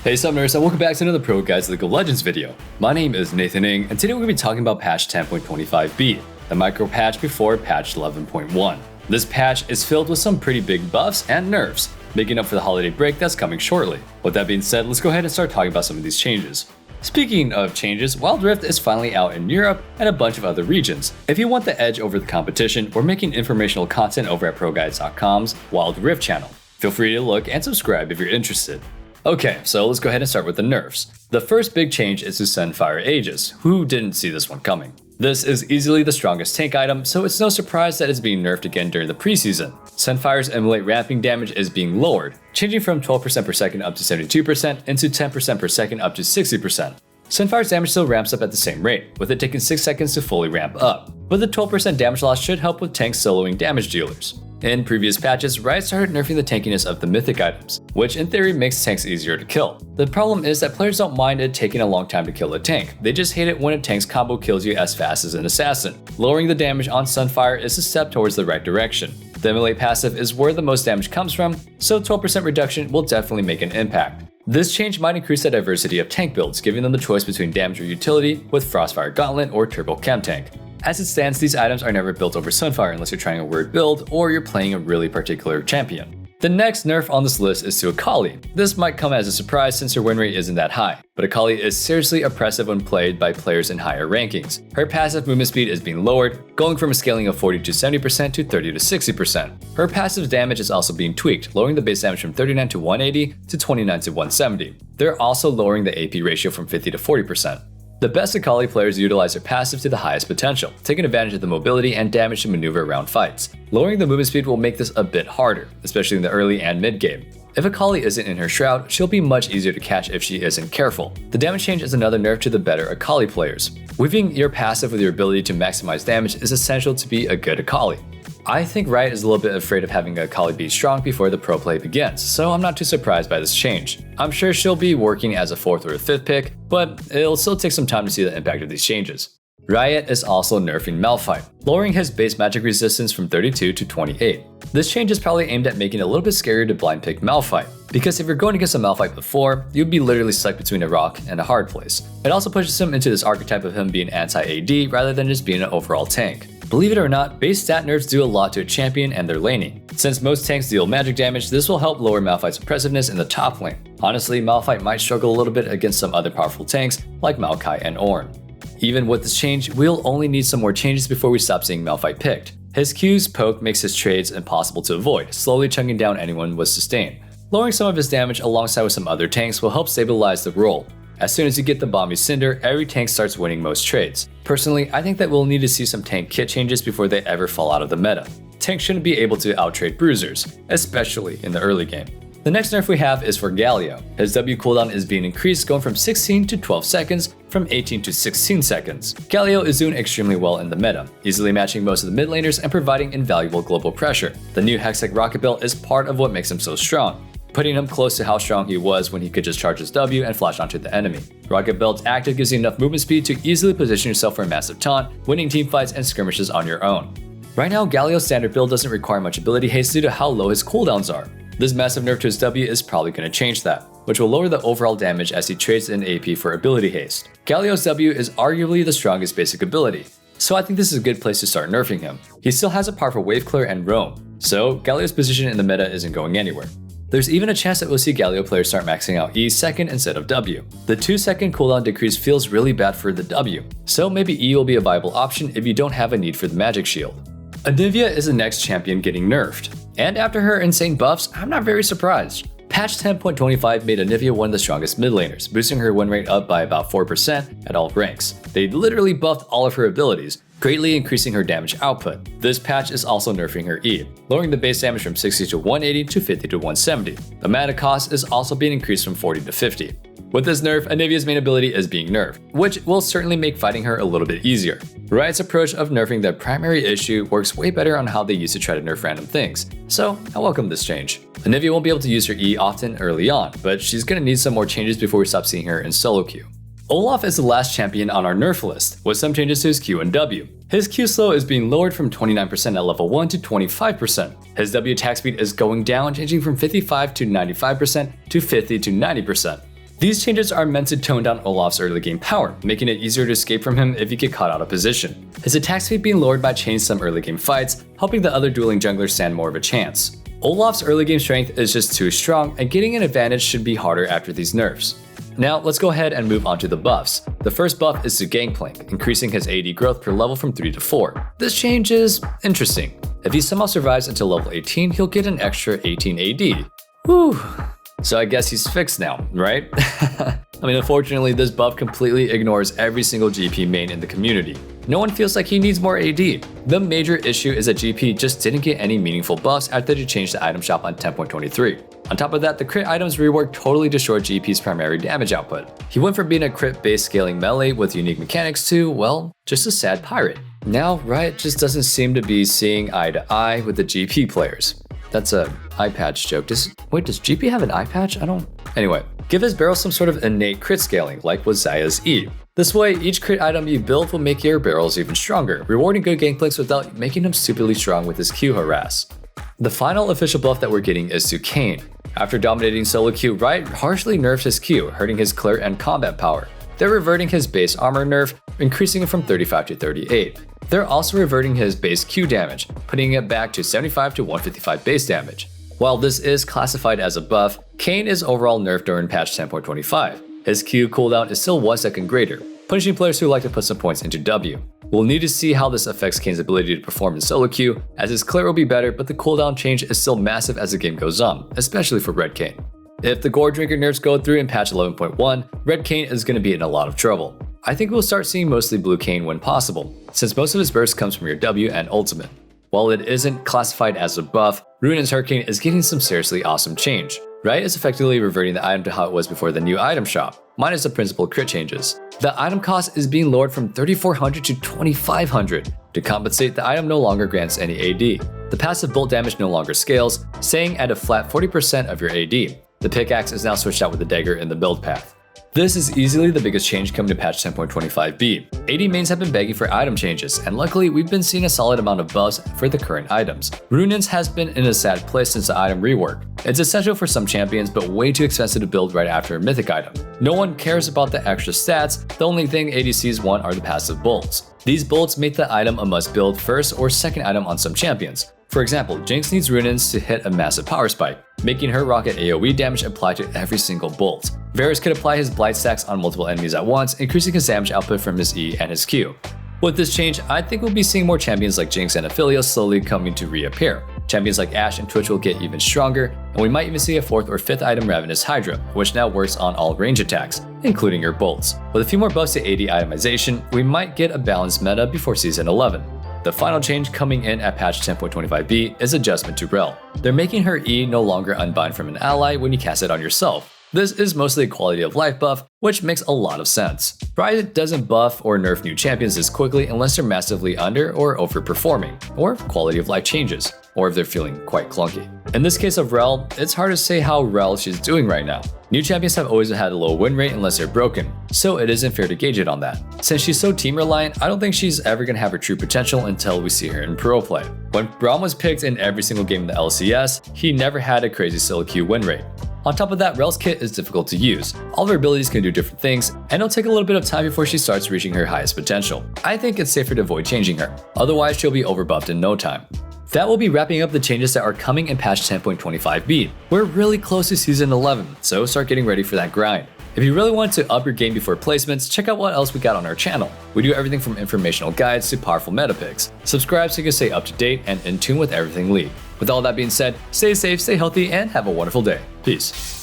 Hey Summoners, and welcome back to another ProGuides League of Legends video. My name is Nathan Ng, and today we're going to be talking about patch 10.25b, the micro patch before patch 11.1. This patch is filled with some pretty big buffs and nerfs, making up for the holiday break that's coming shortly. With that being said, let's go ahead and start talking about some of these changes. Speaking of changes, Wild Rift is finally out in Europe and a bunch of other regions. If you want the edge over the competition, we're making informational content over at ProGuides.com's Wild Rift channel. Feel free to look and subscribe if you're interested. Okay, so let's go ahead and start with the nerfs. The first big change is to Sunfire Aegis. Who didn't see this one coming? This is easily the strongest tank item, so it's no surprise that it's being nerfed again during the preseason. Sunfire's immolate ramping damage is being lowered, changing from 12% per second up to 72% into 10% per second up to 60%. Sunfire's damage still ramps up at the same rate, with it taking 6 seconds to fully ramp up, but the 12% damage loss should help with tanks soloing damage dealers. In previous patches, Riot started nerfing the tankiness of the mythic items, which in theory makes tanks easier to kill. The problem is that players don't mind it taking a long time to kill a tank, they just hate it when a tank's combo kills you as fast as an assassin. Lowering the damage on Sunfire is a step towards the right direction. The immolate passive is where the most damage comes from, so 12% reduction will definitely make an impact. This change might increase the diversity of tank builds, giving them the choice between damage or utility with Frostfire Gauntlet or Turbo Chem Tank. As it stands, these items are never built over Sunfire unless you're trying a weird build or you're playing a really particular champion. The next nerf on this list is to Akali. This might come as a surprise since her win rate isn't that high, but Akali is seriously oppressive when played by players in higher rankings. Her passive movement speed is being lowered, going from a scaling of 40 to 70% to 30 to 60%. Her passive damage is also being tweaked, lowering the base damage from 39 to 180 to 29 to 170. They're also lowering the AP ratio from 50 to 40%. The best Akali players utilize their passive to the highest potential, taking advantage of the mobility and damage to maneuver around fights. Lowering the movement speed will make this a bit harder, especially in the early and mid game. If Akali isn't in her shroud, she'll be much easier to catch if she isn't careful. The damage change is another nerf to the better Akali players. Weaving your passive with your ability to maximize damage is essential to be a good Akali. I think Riot is a little bit afraid of having Akali be strong before the pro play begins, so I'm not too surprised by this change. I'm sure she'll be working as a 4th or 5th pick, but it'll still take some time to see the impact of these changes. Riot is also nerfing Malphite, lowering his base magic resistance from 32 to 28. This change is probably aimed at making it a little bit scarier to blind pick Malphite, because if you're going against a Malphite before, you'd be literally stuck between a rock and a hard place. It also pushes him into this archetype of him being anti-AD rather than just being an overall tank. Believe it or not, base stat nerfs do a lot to a champion and their laning. Since most tanks deal magic damage, this will help lower Malphite's oppressiveness in the top lane. Honestly, Malphite might struggle a little bit against some other powerful tanks like Maokai and Ornn. Even with this change, we'll only need some more changes before we stop seeing Malphite picked. His Q's poke makes his trades impossible to avoid, slowly chunking down anyone with sustain. Lowering some of his damage alongside with some other tanks will help stabilize the role. As soon as you get the Bomby Cinder, every tank starts winning most trades. Personally, I think that we'll need to see some tank kit changes before they ever fall out of the meta. Tanks shouldn't be able to outtrade bruisers, especially in the early game. The next nerf we have is for Galio. His W cooldown is being increased, going from 16 to 12 seconds, from 18 to 16 seconds. Galio is doing extremely well in the meta, easily matching most of the mid laners and providing invaluable global pressure. The new Hextech rocket build is part of what makes him so strong, putting him close to how strong he was when he could just charge his W and flash onto the enemy. Rocket Belt's active gives you enough movement speed to easily position yourself for a massive taunt, winning teamfights and skirmishes on your own. Right now, Galio's standard build doesn't require much ability haste due to how low his cooldowns are. This massive nerf to his W is probably going to change that, which will lower the overall damage as he trades in AP for ability haste. Galio's W is arguably the strongest basic ability, so I think this is a good place to start nerfing him. He still has a powerful wave clear and roam, so Galio's position in the meta isn't going anywhere. There's even a chance that we'll see Galio players start maxing out E second instead of W. The 2-second cooldown decrease feels really bad for the W, so maybe E will be a viable option if you don't have a need for the magic shield. Anivia is the next champion getting nerfed, and after her insane buffs, I'm not very surprised. Patch 10.25 made Anivia one of the strongest mid laners, boosting her win rate up by about 4% at all ranks. They literally buffed all of her abilities, greatly increasing her damage output. This patch is also nerfing her E, lowering the base damage from 60 to 180 to 50 to 170. The mana cost is also being increased from 40 to 50. With this nerf, Anivia's main ability is being nerfed, which will certainly make fighting her a little bit easier. Riot's approach of nerfing the primary issue works way better on how they used to try to nerf random things, so I welcome this change. Anivia won't be able to use her E often early on, but she's going to need some more changes before we stop seeing her in solo queue. Olaf is the last champion on our nerf list, with some changes to his Q and W. His Q slow is being lowered from 29% at level 1 to 25%. His W attack speed is going down, changing from 55 to 95% to 50 to 90%. These changes are meant to tone down Olaf's early game power, making it easier to escape from him if you get caught out of position. His attack speed being lowered by changing some early game fights, helping the other dueling junglers stand more of a chance. Olaf's early game strength is just too strong, and getting an advantage should be harder after these nerfs. Now let's go ahead and move on to the buffs. The first buff is to Gangplank, increasing his AD growth per level from 3 to 4. This change is interesting. If he somehow survives until level 18, he'll get an extra 18 AD. Whew. So I guess he's fixed now, right? I mean, unfortunately, this buff completely ignores every single GP main in the community. No one feels like he needs more AD. The major issue is that GP just didn't get any meaningful buffs after they changed the item shop on 10.23. On top of that, the crit items rework totally destroyed GP's primary damage output. He went from being a crit-based scaling melee with unique mechanics to, well, just a sad pirate. Now, Riot just doesn't seem to be seeing eye to eye with the GP players. That's a eye patch joke. Does GP have an eye patch? Anyway, give his barrel some sort of innate crit scaling, like with Xayah's E. This way, each crit item you build will make your barrels even stronger, rewarding good Gangplanks without making him stupidly strong with his Q harass. The final official buff that we're getting is to Kayn. After dominating solo queue, Riot harshly nerfed his Q, hurting his clear and combat power. They're reverting his base armor nerf, increasing it from 35 to 38. They're also reverting his base Q damage, putting it back to 75 to 155 base damage. While this is classified as a buff, Kayn is overall nerfed during patch 10.25. His Q cooldown is still 1 second greater, punishing players who like to put some points into W. We'll need to see how this affects Kayn's ability to perform in solo queue, as his clear will be better, but the cooldown change is still massive as the game goes on, especially for Red Kayn. If the Gore Drinker nerfs go through in patch 11.1, Red Kayn is going to be in a lot of trouble. I think we'll start seeing mostly Blue Kayn when possible, since most of his burst comes from your W and ultimate. While it isn't classified as a buff, Ruinan's Hurricane is getting some seriously awesome change. Riot is effectively reverting the item to how it was before the new item shop, minus the principal crit changes. The item cost is being lowered from 3,400 to 2,500. To compensate, the item no longer grants any AD. The passive bolt damage no longer scales, staying at a flat 40% of your AD. The pickaxe is now switched out with the dagger in the build path. This is easily the biggest change coming to patch 10.25b. AD mains have been begging for item changes, and luckily we've been seeing a solid amount of buffs for the current items. Ruinan's has been in a sad place since the item rework. It's essential for some champions, but way too expensive to build right after a mythic item. No one cares about the extra stats, the only thing ADCs want are the passive bolts. These bolts make the item a must build first or second item on some champions. For example, Jinx needs Ruinan's to hit a massive power spike, making her rocket AoE damage apply to every single bolt. Varus could apply his Blight stacks on multiple enemies at once, increasing his damage output from his E and his Q. With this change, I think we'll be seeing more champions like Jinx and Aphelios slowly coming to reappear. Champions like Ashe and Twitch will get even stronger, and we might even see a 4th or 5th item Ravenous Hydra, which now works on all range attacks, including your bolts. With a few more buffs to AD itemization, we might get a balanced meta before Season 11. The final change coming in at patch 10.25b is adjustment to Rel. They're making her E no longer unbind from an ally when you cast it on yourself. This is mostly a quality of life buff, which makes a lot of sense. Riot doesn't buff or nerf new champions this quickly unless they're massively under or overperforming, or quality of life changes, or if they're feeling quite clunky. In this case of Rel, it's hard to say how Rel she's doing right now. New champions have always had a low win rate unless they're broken, so it isn't fair to gauge it on that. Since she's so team reliant, I don't think she's ever gonna have her true potential until we see her in pro play. When Braum was picked in every single game in the LCS, he never had a crazy solo queue win rate. On top of that, Rel's kit is difficult to use. All of her abilities can do different things, and it'll take a little bit of time before she starts reaching her highest potential. I think it's safer to avoid changing her, otherwise she'll be overbuffed in no time. That will be wrapping up the changes that are coming in patch 10.25b. We're really close to Season 11, so start getting ready for that grind. If you really want to up your game before placements, check out what else we got on our channel. We do everything from informational guides to powerful meta picks. Subscribe so you can stay up to date and in tune with everything League. With all that being said, stay safe, stay healthy, and have a wonderful day. Peace.